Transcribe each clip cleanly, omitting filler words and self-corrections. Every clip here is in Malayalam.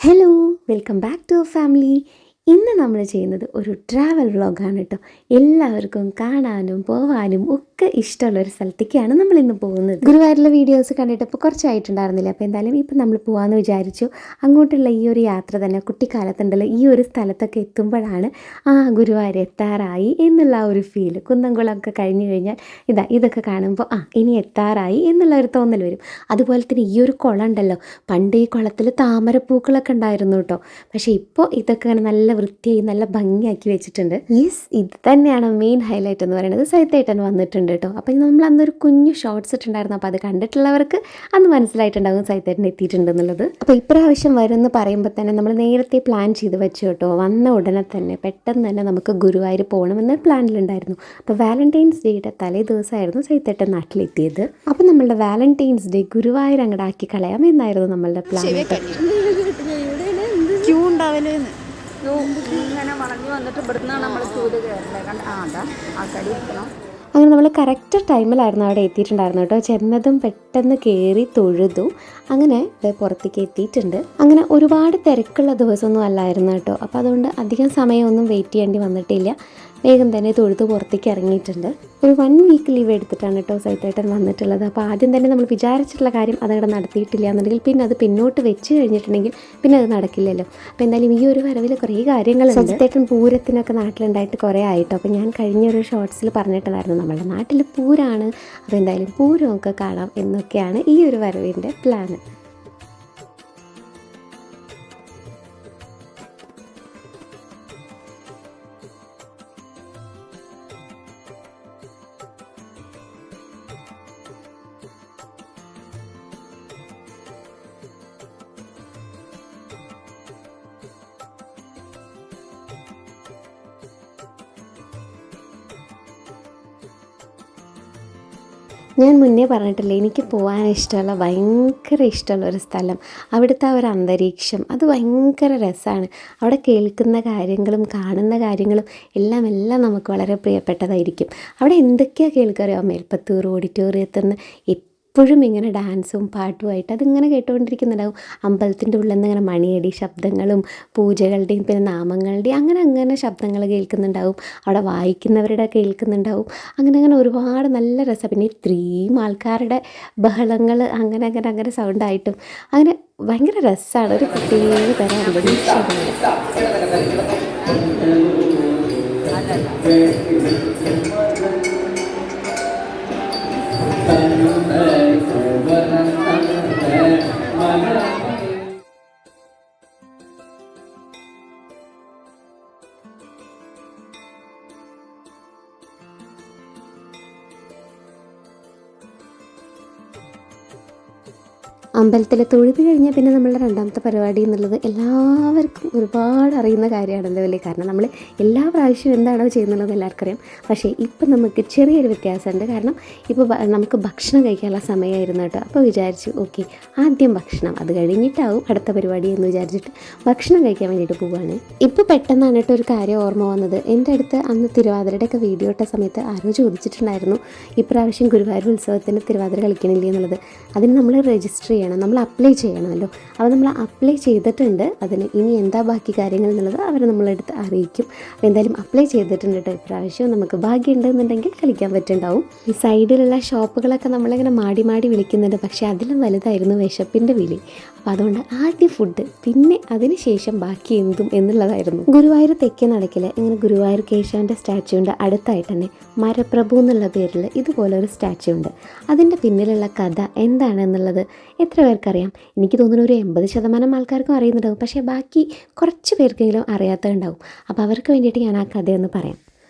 Hello, welcome back to family. ഇന്ന് നമ്മൾ ചെയ്യുന്നത് ഒരു ട്രാവൽ വ്ളോഗാണ് കേട്ടോ. എല്ലാവർക്കും കാണാനും പോവാനും ഒക്കെ ഇഷ്ടമുള്ളൊരു സ്ഥലത്തേക്കാണ് നമ്മൾ ഇന്ന് പോകുന്നത്. ഗുരുവായൂരിലെ വീഡിയോസ് കണ്ടിട്ട് ഇപ്പോൾ കുറച്ചായിട്ടുണ്ടായിരുന്നില്ല. അപ്പോൾ എന്തായാലും ഇപ്പം നമ്മൾ പോകാമെന്ന് വിചാരിച്ചു. അങ്ങോട്ടുള്ള ഈ ഒരു യാത്ര തന്നെ കുട്ടിക്കാലത്തുണ്ടല്ലോ, ഈ ഒരു സ്ഥലത്തൊക്കെ എത്തുമ്പോഴാണ് ഗുരുവായൂർ എത്താറായി എന്നുള്ള ആ ഒരു ഫീൽ. കുന്നംകുളമൊക്കെ കഴിഞ്ഞ് കഴിഞ്ഞാൽ ഇതൊക്കെ കാണുമ്പോൾ ഇനി എത്താറായി എന്നുള്ള ഒരു തോന്നൽ വരും. അതുപോലെ തന്നെ ഈ ഒരു കുളം ഉണ്ടല്ലോ, പണ്ട് ഈ കുളത്തിൽ താമരപ്പൂക്കളൊക്കെ ഉണ്ടായിരുന്നു കേട്ടോ. പക്ഷേ ഇപ്പോൾ ഇതൊക്കെ അങ്ങനെ നല്ല വൃത്തിയായി നല്ല ഭംഗിയാക്കി വെച്ചിട്ടുണ്ട്. ഇത് തന്നെയാണ് മെയിൻ ഹൈലൈറ്റ് എന്ന് പറയുന്നത്. സൈത്തേട്ടൻ വന്നിട്ടുണ്ട് കേട്ടോ. അപ്പം നമ്മൾ അന്നൊരു കുഞ്ഞു ഷോർട്സ് ഇട്ടുണ്ടായിരുന്നു. അപ്പോൾ അത് കണ്ടിട്ടുള്ളവർക്ക് അന്ന് മനസ്സിലായിട്ടുണ്ടാകും സൈത്തേട്ടൻ എത്തിയിട്ടുണ്ട് എന്നുള്ളത്. അപ്പോൾ ഇപ്രാവശ്യം വരുമെന്ന് പറയുമ്പോൾ തന്നെ നമ്മൾ നേരത്തെ പ്ലാൻ ചെയ്ത് വെച്ചു കേട്ടോ. വന്ന ഉടനെ തന്നെ പെട്ടെന്ന് തന്നെ നമുക്ക് ഗുരുവായൂർ പോകണമെന്ന് പ്ലാനിലുണ്ടായിരുന്നു. അപ്പോൾ വാലന്റൈൻസ് ഡേയുടെ തലേ ദിവസമായിരുന്നു സൈത്തേട്ടൻ നാട്ടിലെത്തിയത്. അപ്പോൾ നമ്മളുടെ വാലന്റൈൻസ് ഡേ ഗുരുവായൂർ അങ്ങടാക്കി കളയാം എന്നായിരുന്നു നമ്മളുടെ പ്ലാൻ. ഇങ്ങനെ വളഞ്ഞു വന്നിട്ട് ഇവിടുന്ന് നമ്മൾ ചൂട് കയറേണ്ടത് ആൾക്കാർ ഇരിക്കണം. അങ്ങനെ നമ്മൾ കറക്റ്റ് ടൈമിലായിരുന്നു അവിടെ എത്തിയിട്ടുണ്ടായിരുന്നു കേട്ടോ. ചെന്നതും പെട്ടെന്ന് കയറി തൊഴുതു. അങ്ങനെ പുറത്തേക്ക് എത്തിയിട്ടുണ്ട്. അങ്ങനെ ഒരുപാട് തിരക്കുള്ള ദിവസമൊന്നും അല്ലായിരുന്നു കേട്ടോ. അപ്പോൾ അതുകൊണ്ട് അധികം സമയമൊന്നും വെയിറ്റ് ചെയ്യേണ്ടി വന്നിട്ടില്ല. വേഗം തന്നെ തൊഴുത് പുറത്തേക്ക് ഇറങ്ങിയിട്ടുണ്ട്. ഒരു 1 വീക്ക് ലീവ് എടുത്തിട്ടാണ് കേട്ടോ സൈത്തേട്ടൻ വന്നിട്ടുള്ളത്. അപ്പോൾ ആദ്യം തന്നെ നമ്മൾ വിചാരിച്ചിട്ടുള്ള കാര്യം അതവിടെ നടത്തിയിട്ടില്ല എന്നുണ്ടെങ്കിൽ പിന്നെ അത് പിന്നോട്ട് വെച്ച് കഴിഞ്ഞിട്ടുണ്ടെങ്കിൽ പിന്നെ അത് നടക്കില്ലല്ലോ. അപ്പോൾ എന്തായാലും ഈ ഒരു വരവിൽ കുറേ കാര്യങ്ങളുണ്ട്. സൈത്തേട്ടൻ പൂരത്തിനൊക്കെ നാട്ടിലുണ്ടായിട്ട് കുറേ ആയിട്ടോ. അപ്പോൾ ഞാൻ കഴിഞ്ഞൊരു ഷോർട്സിൽ പറഞ്ഞിട്ടുണ്ടായിരുന്നു നമ്മുടെ നാട്ടിൽ പൂരമാണ്. അപ്പോൾ എന്തായാലും പൂരമൊക്കെ കാണാം എന്നൊക്കെയാണ് ഈ ഒരു വരവിൻ്റെ പ്ലാന്. ഞാൻ മുന്നേ പറഞ്ഞിട്ടില്ലേ, എനിക്ക് പോകാൻ ഇഷ്ടമുള്ള ഭയങ്കര ഇഷ്ടമുള്ള ഒരു സ്ഥലം. അവിടുത്തെ ആ ഒരു അന്തരീക്ഷം അത് ഭയങ്കര രസമാണ്. അവിടെ കേൾക്കുന്ന കാര്യങ്ങളും കാണുന്ന കാര്യങ്ങളും എല്ലാം നമുക്ക് വളരെ പ്രിയപ്പെട്ടതായിരിക്കും. അവിടെ എന്തൊക്കെയാണ് കേൾക്കറിയോ, മേൽപ്പത്തൂർ ഓഡിറ്റോറിയത്തിൽ നിന്ന് എപ്പോഴും ഇങ്ങനെ ഡാൻസും പാട്ടുമായിട്ട് അതിങ്ങനെ കേട്ടുകൊണ്ടിരിക്കുന്നുണ്ടാവും. അമ്പലത്തിൻ്റെ ഉള്ളിൽ നിന്ന് ഇങ്ങനെ മണിയടി ശബ്ദങ്ങളും പൂജകളുടെയും പിന്നെ നാമങ്ങളുടെയും അങ്ങനെ ശബ്ദങ്ങൾ കേൾക്കുന്നുണ്ടാവും. അവിടെ വായിക്കുന്നവരുടെ കേൾക്കുന്നുണ്ടാവും. അങ്ങനെ ഒരുപാട് നല്ല രസം. പിന്നെ ഇത്രയും ആൾക്കാരുടെ ബഹളങ്ങൾ അങ്ങനെ സൗണ്ടായിട്ടും അങ്ങനെ ഭയങ്കര രസമാണ്. ഒരു പ്രത്യേക തരം അന്തരീക്ഷമാണ്. അമ്പലത്തിൽ തൊഴുത് കഴിഞ്ഞാൽ പിന്നെ നമ്മളുടെ രണ്ടാമത്തെ പരിപാടി എന്നുള്ളത് എല്ലാവർക്കും ഒരുപാട് അറിയുന്ന കാര്യമാണല്ലോ അല്ലേ. കാരണം നമ്മൾ എല്ലാ പ്രാവശ്യവും എന്താണോ ചെയ്യുന്നുള്ളത് എല്ലാവർക്കും അറിയാം. പക്ഷേ ഇപ്പം നമുക്ക് ചെറിയൊരു വ്യത്യാസമുണ്ട്. കാരണം ഇപ്പോൾ നമുക്ക് ഭക്ഷണം കഴിക്കാനുള്ള സമയമായിരുന്നു കേട്ടോ. അപ്പോൾ വിചാരിച്ചു ഓക്കെ, ആദ്യം ഭക്ഷണം, അത് കഴിഞ്ഞിട്ടാവും അടുത്ത പരിപാടി എന്ന് വിചാരിച്ചിട്ട് ഭക്ഷണം കഴിക്കാൻ വേണ്ടിയിട്ട് പോവുകയാണ്. ഇപ്പോൾ പെട്ടെന്നാണ് കേട്ടോ ഒരു കാര്യം ഓർമ്മ വന്നത്. എൻ്റെ അടുത്ത് അന്ന് തിരുവാതിരയുടെയൊക്കെ വീഡിയോ ഇട്ട സമയത്ത് ആരോ ചോദിച്ചിട്ടുണ്ടായിരുന്നു ഇപ്രാവശ്യം ഗുരുവായൂർ ഉത്സവത്തിന് തിരുവാതിര കളിക്കണില്ലേ എന്നുള്ളത്. അതിന് നമ്മൾ രജിസ്റ്റർ ചെയ്യണം, നമ്മൾ അപ്ലൈ ചെയ്യണമല്ലോ. അപ്പോൾ നമ്മൾ അപ്ലൈ ചെയ്തിട്ടുണ്ട്. അതിന് ഇനി എന്താ ബാക്കി കാര്യങ്ങൾ എന്നുള്ളത് അവർ നമ്മളെടുത്ത് അറിയിക്കും. അപ്പോൾ എന്തായാലും അപ്ലൈ ചെയ്തിട്ടുണ്ട് കേട്ടോ. ഇപ്രാവശ്യം നമുക്ക് ഭാഗ്യമുണ്ടെന്നുണ്ടെങ്കിൽ കളിക്കാൻ പറ്റുന്നുണ്ടാവും. ഈ സൈഡിലുള്ള ഷോപ്പുകളൊക്കെ നമ്മളിങ്ങനെ മാടി വിളിക്കുന്നുണ്ട്. പക്ഷേ അതിലും വലുതായിരുന്നു വിശപ്പിൻ്റെ വിളി. അപ്പോൾ അതുകൊണ്ട് ആദ്യം ഫുഡ്, പിന്നെ അതിന് ശേഷം ബാക്കി എന്തും എന്നുള്ളതായിരുന്നു. ഗുരുവായൂർ തെക്കേ നടക്കിൽ ഇങ്ങനെ ഗുരുവായൂർ കേശവൻ്റെ സ്റ്റാച്യുണ്ട്. അടുത്തായിട്ട് തന്നെ മരപ്രഭു എന്നുള്ള പേരിൽ ഇതുപോലെ ഒരു സ്റ്റാച്യു ഉണ്ട്. അതിൻ്റെ പിന്നിലുള്ള കഥ എന്താണെന്നുള്ളത് എത്ര പേർക്കറിയാം? എനിക്ക് തോന്നുന്നു ഒരു 80% ആൾക്കാർക്കും അറിയുന്നുണ്ടാവും. പക്ഷേ ബാക്കി കുറച്ച് പേർക്കെങ്കിലും അറിയാത്തതുണ്ടാവും. അപ്പോൾ അവർക്ക് വേണ്ടിയിട്ട് ഞാൻ ആ കഥയൊന്ന് പറയാം.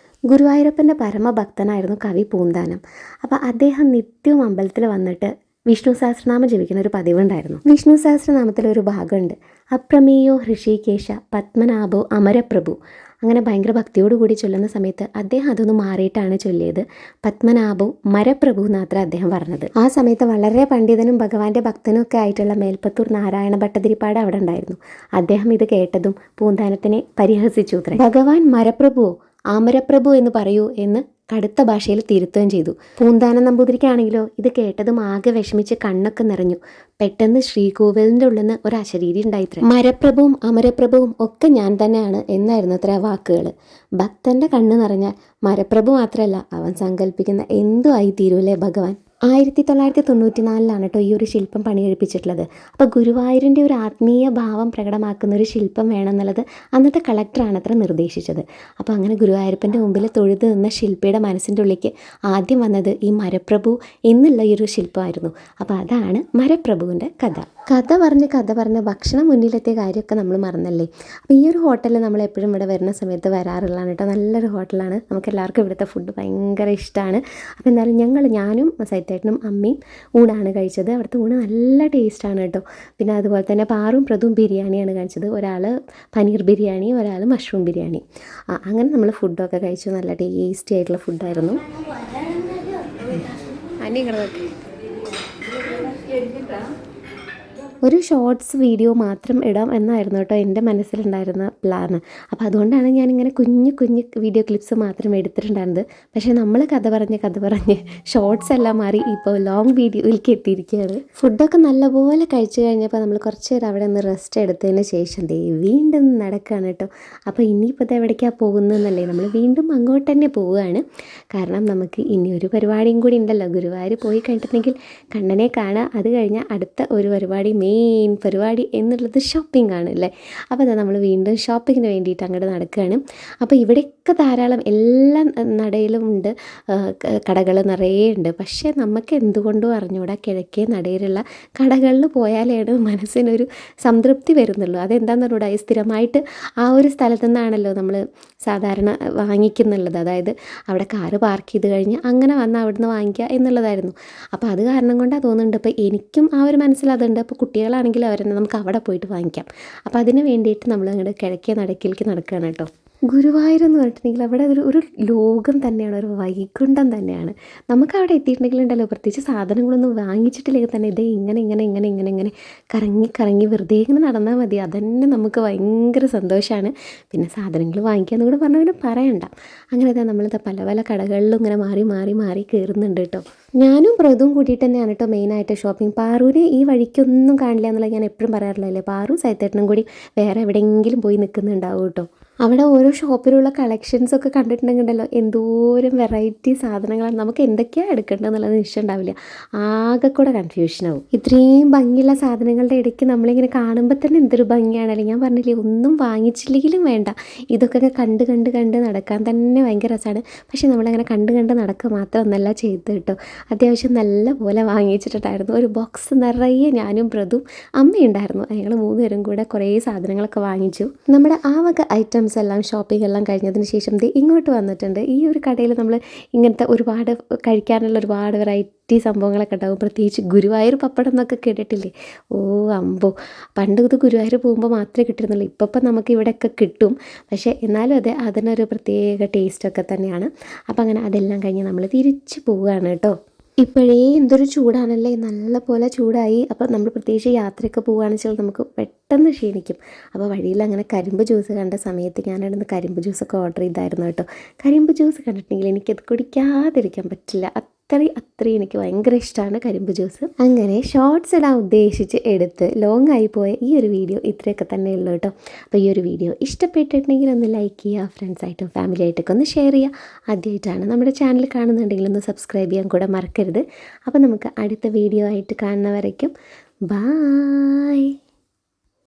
ഗുരുവായൂരപ്പൻ്റെ പരമഭക്തനായിരുന്നു കവി പൂന്താനം. അപ്പോൾ അദ്ദേഹം നിത്യവും അമ്പലത്തിൽ വന്നിട്ട് വിഷ്ണു സഹസ്രനാമം ജപിക്കുന്ന ഒരു പതിവുണ്ടായിരുന്നു. വിഷ്ണു സഹസ്രനാമത്തിൽ ഒരു ഭാഗമുണ്ട്, അപ്രമേയോ ഹൃഷികേശ പത്മനാഭോ അമരപ്രഭു. അങ്ങനെ ഭയങ്കര ഭക്തിയോടുകൂടി ചൊല്ലുന്ന സമയത്ത് അദ്ദേഹം അതൊന്ന് മാറിയിട്ടാണ് ചൊല്ലിയത്. പത്മനാഭോ മരപ്രഭു എന്നാത്ര അദ്ദേഹം പറഞ്ഞത്. ആ സമയത്ത് വളരെ പണ്ഡിതനും ഭഗവാന്റെ ഭക്തനും ഒക്കെ ആയിട്ടുള്ള മേൽപ്പത്തൂർ നാരായണ ഭട്ടതിരിപ്പാട് അവിടെ ഉണ്ടായിരുന്നു. അദ്ദേഹം ഇത് കേട്ടതും പൂന്താനത്തിനെ പരിഹസിച്ചു. ഭഗവാൻ മരപ്രഭുവോ അമരപ്രഭു എന്ന് പറയൂ എന്ന് കടുത്ത ഭാഷയിൽ തിരുത്തുകയും ചെയ്തു. പൂന്താനം നമ്പൂതിരിക്കാണെങ്കിലോ ഇത് കേട്ടതും ആകെ വിഷമിച്ച് കണ്ണൊക്കെ നിറഞ്ഞു. പെട്ടെന്ന് ശ്രീകോവിലിൻ്റെ ഉള്ളിൽ നിന്ന് ഒരു അശരീരി ഉണ്ടായിത്ര. മരപ്രഭുവും അമരപ്രഭുവും ഒക്കെ ഞാൻ തന്നെയാണ് എന്നായിരുന്നു അത്ര വാക്കുകൾ. ഭക്തൻ്റെ കണ്ണ് നിറഞ്ഞാൽ മരപ്രഭു മാത്രമല്ല അവൻ സങ്കല്പിക്കുന്ന എന്തും ആയി തീരൂലേ ഭഗവാൻ. 1994 കേട്ടോ ഈ ഒരു ശില്പം പണിയെടുപ്പിച്ചിട്ടുള്ളത്. അപ്പോൾ ഗുരുവായൂരിൻ്റെ ഒരു ആത്മീയ ഭാവം പ്രകടമാക്കുന്ന ഒരു ശില്പം വേണമെന്നുള്ളത് അന്നത്തെ കളക്ടറാണ് അത്ര നിർദ്ദേശിച്ചത്. അപ്പോൾ അങ്ങനെ ഗുരുവായൂരപ്പൻ്റെ മുമ്പിൽ തൊഴുത് നിന്ന ശില്പിയുടെ മനസ്സിൻ്റെ ഉള്ളിലേക്ക് ആദ്യം വന്നത് ഈ മരപ്രഭു എന്നുള്ള ഈ ഒരു ശില്പമായിരുന്നു. അപ്പോൾ അതാണ് മരപ്രഭുവിൻ്റെ കഥ പറഞ്ഞ് ഭക്ഷണം മുന്നിലെത്തിയ കാര്യമൊക്കെ നമ്മൾ മറന്നല്ലേ. അപ്പോൾ ഈ ഒരു ഹോട്ടലിൽ നമ്മൾ എപ്പോഴും ഇവിടെ വരുന്ന സമയത്ത് വരാറുള്ളതാണ് കേട്ടോ. നല്ലൊരു ഹോട്ടലാണ്, നമുക്ക് എല്ലാവർക്കും ഇവിടുത്തെ ഫുഡ് ഭയങ്കര ഇഷ്ടമാണ്. അപ്പോൾ എന്തായാലും ഞാനും സൈത്തേട്ടനും അമ്മയും ഊണാണ് കഴിച്ചത്. അവിടുത്തെ ഊണ് നല്ല ടേസ്റ്റാണ് കേട്ടോ. പിന്നെ അതുപോലെ തന്നെ പാറും പ്രതും ബിരിയാണിയാണ് കഴിച്ചത്. ഒരാൾ പനീർ ബിരിയാണി, ഒരാൾ മഷ്റൂം ബിരിയാണി. അങ്ങനെ നമ്മൾ ഫുഡൊക്കെ കഴിച്ചു. നല്ല ടേസ്റ്റി ആയിട്ടുള്ള ഫുഡായിരുന്നു. ഒരു ഷോർട്സ് വീഡിയോ മാത്രം ഇടാം എന്നായിരുന്നു കേട്ടോ എൻ്റെ മനസ്സിലുണ്ടായിരുന്ന പ്ലാന്. അപ്പോൾ അതുകൊണ്ടാണ് ഞാനിങ്ങനെ കുഞ്ഞു വീഡിയോ ക്ലിപ്സ് മാത്രം എടുത്തിട്ടുണ്ടായിരുന്നത്. പക്ഷേ നമ്മൾ കഥ പറഞ്ഞ് ഷോർട്സ് എല്ലാം മാറി ഇപ്പോൾ ലോങ് വീഡിയോയിലേക്ക് എത്തിയിരിക്കുകയാണ്. ഫുഡൊക്കെ നല്ലപോലെ കഴിച്ചു കഴിഞ്ഞപ്പോൾ നമ്മൾ കുറച്ച് നേരം അവിടെ നിന്ന് റെസ്റ്റ് എടുത്തതിന് ശേഷം വീണ്ടും നടക്കുകയാണ് കേട്ടോ. അപ്പോൾ ഇനിയിപ്പോൾ എവിടേക്കാണ് പോകുന്നതെന്നല്ലേ, നമ്മൾ വീണ്ടും അങ്ങോട്ട് തന്നെ പോവുകയാണ്. കാരണം നമുക്ക് ഇനി ഒരു പരിപാടിയും കൂടി ഉണ്ടല്ലോ. ഗുരുവായൂർ പോയി കഴിഞ്ഞിട്ടുണ്ടെങ്കിൽ കണ്ണനെ കാണുക, അത് കഴിഞ്ഞാൽ അടുത്ത ഒരു പരിപാടി മെയിൻ പരിപാടി എന്നുള്ളത് ഷോപ്പിംഗ് ആണ് അല്ലേ. അപ്പോൾ അതാ നമ്മൾ വീണ്ടും ഷോപ്പിങ്ങിന് വേണ്ടിയിട്ട് അങ്ങോട്ട് നടക്കുകയാണ്. അപ്പോൾ ഇവിടെയൊക്കെ ധാരാളം എല്ലാ നടയിലും ഉണ്ട്, കടകൾ നിറയെ ഉണ്ട്. പക്ഷേ നമുക്ക് എന്തുകൊണ്ടും അറിഞ്ഞുകൂടാ കിഴക്കേ നടയിലുള്ള കടകളിൽ പോയാലാണ് മനസ്സിനൊരു സംതൃപ്തി വരുന്നുള്ളൂ. അതെന്താണെന്ന് പറഞ്ഞൂടാ, ഈ സ്ഥിരമായിട്ട് ആ ഒരു സ്ഥലത്തു നിന്നാണല്ലോ നമ്മൾ സാധാരണ വാങ്ങിക്കുന്നുള്ളത്. അതായത് അവിടെ കാറ് പാർക്ക് ചെയ്ത് കഴിഞ്ഞ് അങ്ങനെ വന്ന് അവിടുന്ന് വാങ്ങിക്കുക എന്നുള്ളതായിരുന്നു. അപ്പോൾ അത് കാരണം കൊണ്ടാണ് തോന്നുന്നുണ്ട്. ഇപ്പോൾ എനിക്കും ആ ഒരു മനസ്സിലതുണ്ട്. അപ്പോൾ കുട്ടികളാണെങ്കിൽ അവരെന്നെ നമുക്ക് അവിടെ പോയിട്ട് വാങ്ങിക്കാം. അപ്പോൾ അതിന് വേണ്ടിയിട്ട് നമ്മൾ അങ്ങോട്ട് കിഴക്കേ നടക്കിലേക്ക് നടക്കുകയാണ് കേട്ടോ. ഗുരുവായൂർ എന്ന് പറഞ്ഞിട്ടുണ്ടെങ്കിൽ അവിടെ ഒരു ലോകം തന്നെയാണ്, ഒരു വൈകുണ്ഠം തന്നെയാണ്. നമുക്ക് അവിടെ എത്തിയിട്ടുണ്ടെങ്കിൽ ഉണ്ടല്ലോ, പ്രത്യേകിച്ച് സാധനങ്ങളൊന്നും വാങ്ങിച്ചിട്ടില്ലെങ്കിൽ തന്നെ ഇതേ ഇങ്ങനെ കറങ്ങി വെറുതെ ഇങ്ങനെ നടന്നാൽ മതി. അതന്നെ നമുക്ക് ഭയങ്കര സന്തോഷമാണ്. പിന്നെ സാധനങ്ങൾ വാങ്ങിക്കാമെന്ന് കൂടെ പറഞ്ഞാൽ പിന്നെ പറയണ്ട. അങ്ങനെ നമ്മളിത് പല കടകളിലും ഇങ്ങനെ മാറി കയറുന്നുണ്ട് കേട്ടോ. ഞാനും പ്രതും കൂടിയിട്ട് തന്നെയാണ് കേട്ടോ മെയിനായിട്ട് ഷോപ്പിംഗ്. പാറുവിനെ ഈ വഴിക്കൊന്നും കാണില്ല എന്നുള്ളത് ഞാൻ എപ്പോഴും പറയാറില്ലല്ലേ. പാറു സൈത്തേട്ടനും കൂടി വേറെ എവിടെയെങ്കിലും പോയി നിൽക്കുന്നുണ്ടാവും കേട്ടോ. അവിടെ ഓരോ ഷോപ്പിലുള്ള കളക്ഷൻസൊക്കെ കണ്ടിട്ടുണ്ടെങ്കിലോ എന്തോരം വെറൈറ്റി സാധനങ്ങളാണ്. നമുക്ക് എന്തൊക്കെയാണ് എടുക്കേണ്ടതെന്നുള്ളത് നിശ്ചയം ഉണ്ടാവില്ല, ആകെ കൂടെ കൺഫ്യൂഷനാവും. ഇത്രയും ഭംഗിയുള്ള സാധനങ്ങളുടെ ഇടയ്ക്ക് നമ്മളിങ്ങനെ കാണുമ്പോൾ തന്നെ എന്തൊരു ഭംഗിയാണല്ലേ. ഞാൻ പറഞ്ഞില്ലേ, ഒന്നും വാങ്ങിച്ചില്ലെങ്കിലും വേണ്ട, ഇതൊക്കെ കണ്ട് നടക്കാൻ തന്നെ ഭയങ്കര രസമാണ്. പക്ഷേ നമ്മളങ്ങനെ കണ്ട് നടക്കുക മാത്രമൊന്നല്ല ചെയ്ത് കേട്ടോ. അത്യാവശ്യം നല്ല പോലെ വാങ്ങിച്ചിട്ടുണ്ടായിരുന്നു. ഒരു ബോക്സ് നിറയെ ഞാനും പ്രതും അമ്മയുണ്ടായിരുന്നു. ഞങ്ങൾ 3 പേരും കൂടെ കുറേ സാധനങ്ങളൊക്കെ വാങ്ങിച്ചു. നമ്മുടെ ആ വക ഐറ്റംസ് എല്ലാം ഷോപ്പിംഗ് എല്ലാം കഴിഞ്ഞതിന് ശേഷം ഇങ്ങോട്ട് വന്നിട്ടുണ്ട്. ഈ ഒരു കടയിൽ നമ്മൾ ഇങ്ങനത്തെ ഒരുപാട് കഴിക്കാനുള്ള ഒരുപാട് വെറൈറ്റി സംഭവങ്ങളൊക്കെ ഉണ്ടാകും. പ്രത്യേകിച്ച് ഗുരുവായൂർ പപ്പടം എന്നൊക്കെ കേട്ടിട്ടില്ലേ. അമ്പോ, പണ്ട് ഇത് ഗുരുവായൂർ പോകുമ്പോൾ മാത്രമേ കിട്ടുന്നുള്ളൂ. ഇപ്പം നമുക്ക് ഇവിടെയൊക്കെ കിട്ടും. പക്ഷേ എന്നാലും അതിനൊരു പ്രത്യേക ടേസ്റ്റൊക്കെ തന്നെയാണ്. അപ്പം അങ്ങനെ അതെല്ലാം കഴിഞ്ഞ് നമ്മൾ തിരിച്ച് പോവുകയാണ് കേട്ടോ. ഇപ്പോഴേ എന്തൊരു ചൂടാണല്ലേ, നല്ല പോലെ ചൂടായി. അപ്പോൾ നമ്മൾ പ്രത്യേകിച്ച് യാത്രയൊക്കെ പോവുകയാണെന്ന് വെച്ചാൽ നമുക്ക് പെട്ടെന്ന് ക്ഷീണിക്കും. അപ്പോൾ വഴിയിൽ അങ്ങനെ കരിമ്പ് ജ്യൂസ് കണ്ട സമയത്ത് ഞാനിവിടുന്ന് കരിമ്പ് ജ്യൂസൊക്കെ ഓർഡർ ചെയ്തായിരുന്നു കേട്ടോ. കരിമ്പ് ജ്യൂസ് കണ്ടിട്ടുണ്ടെങ്കിൽ എനിക്കത് കുടിക്കാതിരിക്കാൻ പറ്റില്ല. അത്രയും എനിക്ക് ഭയങ്കര ഇഷ്ടമാണ് കരിമ്പ് ജ്യൂസ്. അങ്ങനെ ഷോർട്സ് ഇടാൻ ഉദ്ദേശിച്ച് എടുത്ത് ലോങ് ആയി പോയ ഈ ഒരു വീഡിയോ ഇത്രയൊക്കെ തന്നെ ഉള്ളൂ കേട്ടോ. അപ്പോൾ ഈ ഒരു വീഡിയോ ഇഷ്ടപ്പെട്ടിട്ടുണ്ടെങ്കിൽ ഒന്ന് ലൈക്ക് ചെയ്യുക, ഫ്രണ്ട്സായിട്ടും ഫാമിലി ആയിട്ടൊക്കെ ഒന്ന് ഷെയർ ചെയ്യുക. ആദ്യമായിട്ടാണ് നമ്മുടെ ചാനൽ കാണുന്നുണ്ടെങ്കിൽ ഒന്ന് സബ്സ്ക്രൈബ് ചെയ്യാൻ കൂടെ മറക്കരുത്. അപ്പോൾ നമുക്ക് അടുത്ത വീഡിയോ ആയിട്ട് കാണുന്നവരേക്കും ബായ്.